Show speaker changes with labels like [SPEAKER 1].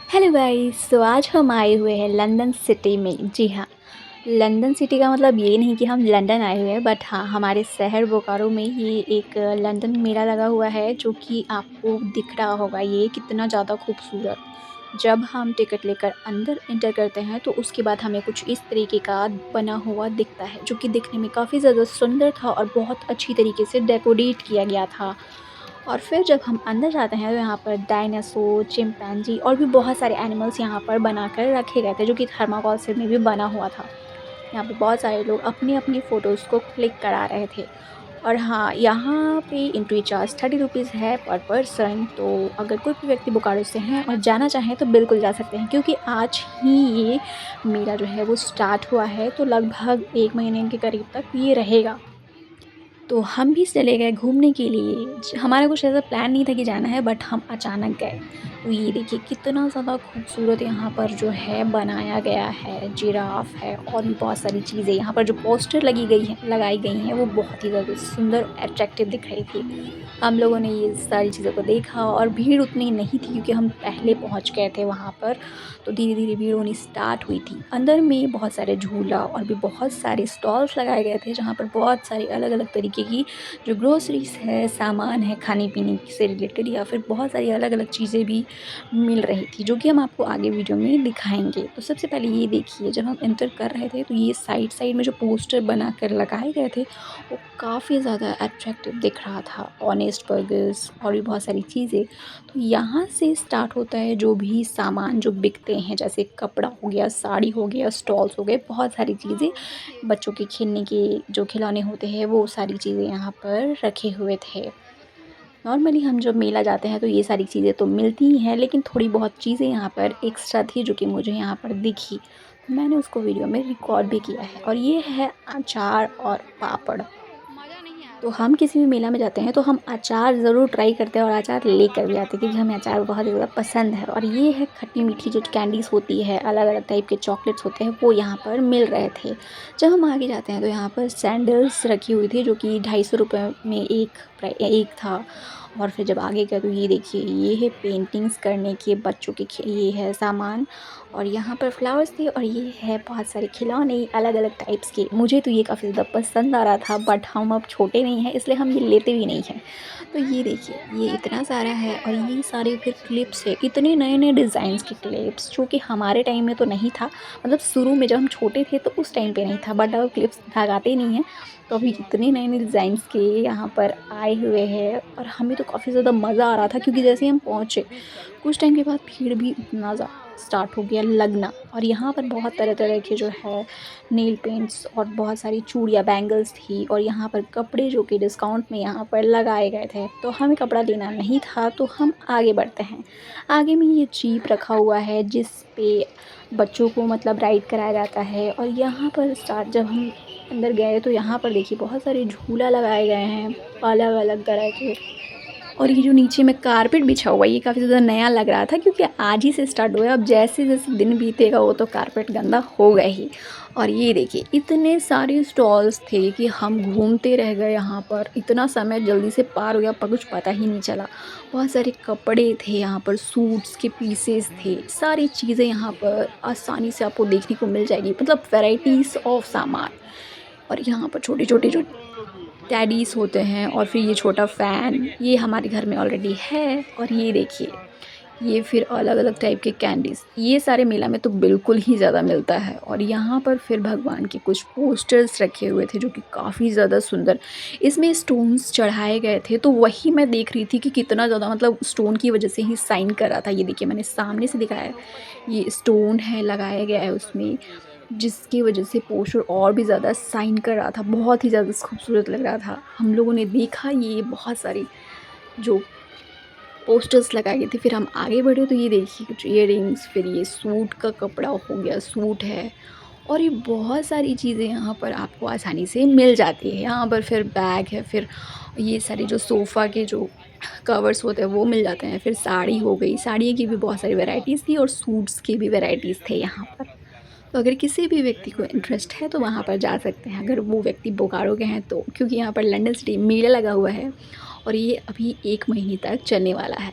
[SPEAKER 1] Hello guys. तो आज हम आए हुए हैं लंदन सिटी में। जी हाँ, लंदन सिटी का मतलब ये नहीं कि हम लंदन आए हुए हैं, बट हाँ, हमारे शहर बोकारो में ही एक लंदन मेला लगा हुआ है, जो कि आपको दिख रहा होगा। ये कितना ज़्यादा खूबसूरत। जब हम टिकट लेकर अंदर एंटर करते हैं तो उसके बाद हमें कुछ इस तरीके का बना हुआ दिखता है, जो कि दिखने में काफ़ी ज़्यादा सुंदर था और बहुत अच्छी तरीके से डेकोरेट किया गया था। और फिर जब हम अंदर जाते हैं तो यहाँ पर डायनासोर, चिंपैंजी और भी बहुत सारे एनिमल्स यहाँ पर बनाकर रखे गए थे, जो कि थर्माकोल से में भी बना हुआ था। यहाँ पे बहुत सारे लोग अपनी-अपनी फ़ोटोज़ को क्लिक करा रहे थे। और हाँ, यहाँ पे एंट्री चार्ज 30 रुपीज़ है पर पर्सन। तो अगर कोई भी व्यक्ति बोकारो से हैं और जाना चाहें तो बिल्कुल जा सकते हैं, क्योंकि आज ही ये मेला जो है वो स्टार्ट हुआ है, तो लगभग 1 महीने के करीब तक ये रहेगा। तो हम भी चले गए घूमने के लिए। हमारा कुछ ऐसा प्लान नहीं था कि जाना है, बट हम अचानक गए। तो ये देखिए कितना ज़्यादा खूबसूरत यहाँ पर जो है बनाया गया है। जिराफ है और भी बहुत सारी चीज़ें। यहाँ पर जो पोस्टर लगाई गई हैं वो बहुत ही ज़्यादा सुंदर और अट्रैक्टिव दिख रही थी। हम लोगों ने ये सारी चीज़ों को देखा और भीड़ उतनी नहीं थी, क्योंकि हम पहले पहुँच गए थे वहाँ पर। तो धीरे-धीरे भीड़ होनी स्टार्ट हुई थी। अंदर में बहुत सारे झूला और भी बहुत सारे स्टॉल्स लगाए गए थे, जहाँ पर बहुत सारी अलग-अलग तरीके की जो ग्रोसरीज़ है, सामान है खाने-पीने से रिलेटेड, या फिर बहुत सारी अलग-अलग चीज़ें भी मिल रही थी, जो कि हम आपको आगे वीडियो में दिखाएँगे। तो सबसे पहले ये देखिए, जब हम एंटर कर रहे थे तो ये साइड-साइड में जो पोस्टर बनाकर लगाए गए थे, वो काफ़ी ज़्यादा अट्रैक्टिव दिख रहा था। ऑनेस्ट बर्गर्स और भी बहुत सारी चीज़ें। तो यहाँ से स्टार्ट होता है जो भी सामान जो बिकते हैं, जैसे कपड़ा हो गया, साड़ी हो गया, स्टॉल्स हो गए, बहुत सारी चीज़ें। बच्चों के खेलने के जो खिलौने होते हैं वो सारी चीज़ें यहाँ पर रखे हुए थे। नॉर्मली हम जब मेला जाते हैं तो ये सारी चीज़ें तो मिलती ही हैं, लेकिन थोड़ी बहुत चीज़ें यहाँ पर एक्स्ट्रा थी, जो कि मुझे यहाँ पर दिखी। मैंने उसको वीडियो में रिकॉर्ड भी किया है, और ये है अचार और पापड़। तो हम किसी भी मेला में जाते हैं तो हम अचार ज़रूर ट्राई करते हैं, और अचार लेकर भी आते हैं, क्योंकि हमें अचार बहुत ज़्यादा पसंद है। और ये है खट्टी-मीठी जो कैंडीज़ होती है, अलग-अलग टाइप के चॉकलेट्स होते हैं, वो यहाँ पर मिल रहे थे। जब हम आगे जाते हैं तो यहाँ पर सैंडल्स रखी हुई थी, जो कि ₹250 में एक था। और फिर जब आगे गए तो ये देखिए, ये है पेंटिंग्स करने के बच्चों के ये है सामान। और यहाँ पर फ्लावर्स थे, और ये है बहुत सारे खिलौने अलग-अलग टाइप्स के। मुझे तो ये काफ़ी ज़्यादा पसंद आ रहा था, बट हम अब छोटे नहीं हैं, इसलिए हम ये लेते भी नहीं हैं। तो ये देखिए, ये इतना सारा है, और ये सारे फिर क्लिप्स है, इतने नए-नए डिज़ाइंस के क्लिप्स, जो कि हमारे टाइम में तो नहीं था। मतलब शुरू में जब हम छोटे थे तो उस टाइम पे नहीं था, बट अब क्लिप्स लगाते नहीं हैं। तो अभी इतने नए-नए डिज़ाइंस के यहाँ पर आए हुए हैं, और हमें तो काफ़ी ज़्यादा मज़ा आ रहा था, क्योंकि जैसे ही हम पहुँचे, कुछ टाइम के बाद भीड़ भी उतना स्टार्ट हो गया लगना। और यहाँ पर बहुत तरह-तरह के जो है नेल पेंट्स और बहुत सारी चूड़ियाँ, बैंगल्स थी, और यहाँ पर कपड़े जो कि डिस्काउंट में यहाँ पर लगाए गए थे। तो हमें कपड़ा लेना नहीं था, तो हम आगे बढ़ते हैं। आगे में ये जीप रखा हुआ है, जिस पे बच्चों को मतलब राइड कराया जाता है। और यहाँ पर जब हम अंदर गए तो यहाँ पर देखिए बहुत सारे झूला लगाए गए हैं, अलग-अलग तरह के। और ये जो नीचे में कारपेट बिछा हुआ है, ये काफ़ी ज़्यादा नया लग रहा था, क्योंकि आज ही से स्टार्ट हुआ है। अब जैसे-जैसे दिन बीतेगा वो तो कारपेट गंदा होगा ही। और ये देखिए, इतने सारे स्टॉल्स थे कि हम घूमते रह गए यहाँ पर। इतना समय जल्दी से पार हो गया, पर कुछ पता ही नहीं चला। बहुत सारे कपड़े थे यहाँ पर, सूट्स के पीसेस थे, सारी चीज़ें यहाँ पर आसानी से आपको देखने को मिल जाएगी, मतलब वैराइटीज़ ऑफ सामान। और यहाँ पर छोटे-छोटे जो टेडीज़ होते हैं, और फिर ये छोटा फ़ैन, ये हमारे घर में ऑलरेडी है। और ये देखिए, ये फिर अलग-अलग टाइप के कैंडीज़, ये सारे मेला में तो बिल्कुल ही ज़्यादा मिलता है। और यहाँ पर फिर भगवान के कुछ पोस्टर्स रखे हुए थे, जो कि काफ़ी ज़्यादा सुंदर। इसमें स्टोन्स चढ़ाए गए थे, तो वही मैं देख रही थी कि कितना ज़्यादा, मतलब स्टोन की वजह से ही शाइन कर रहा था। ये देखिए, मैंने सामने से दिखाया है, ये स्टोन है, लगाया गया है उसमें, जिसकी वजह से पोस्टर और भी ज़्यादा शाइन कर रहा था, बहुत ही ज़्यादा खूबसूरत लग रहा था। हम लोगों ने देखा ये बहुत सारी जो पोस्टर्स लगाए गए थे। फिर हम आगे बढ़े तो ये देखिए कुछ इयररिंग्स, फिर ये सूट का कपड़ा हो गया, सूट है, और ये बहुत सारी चीज़ें यहाँ पर आपको आसानी से मिल जाती है। यहाँ पर फिर बैग है, फिर ये सारे जो सोफ़ा के जो कवर्स होते हैं वो मिल जाते हैं। फिर साड़ी हो गई, साड़ी की भी बहुत सारी वैराइटीज़ थी, और सूट्स की भी वैराइटीज़ थे यहाँ पर। तो अगर किसी भी व्यक्ति को इंटरेस्ट है तो वहाँ पर जा सकते हैं, अगर वो व्यक्ति बोकारो के हैं तो, क्योंकि यहाँ पर लंदन सिटी मेला लगा हुआ है, और ये अभी 1 महीने तक चलने वाला है।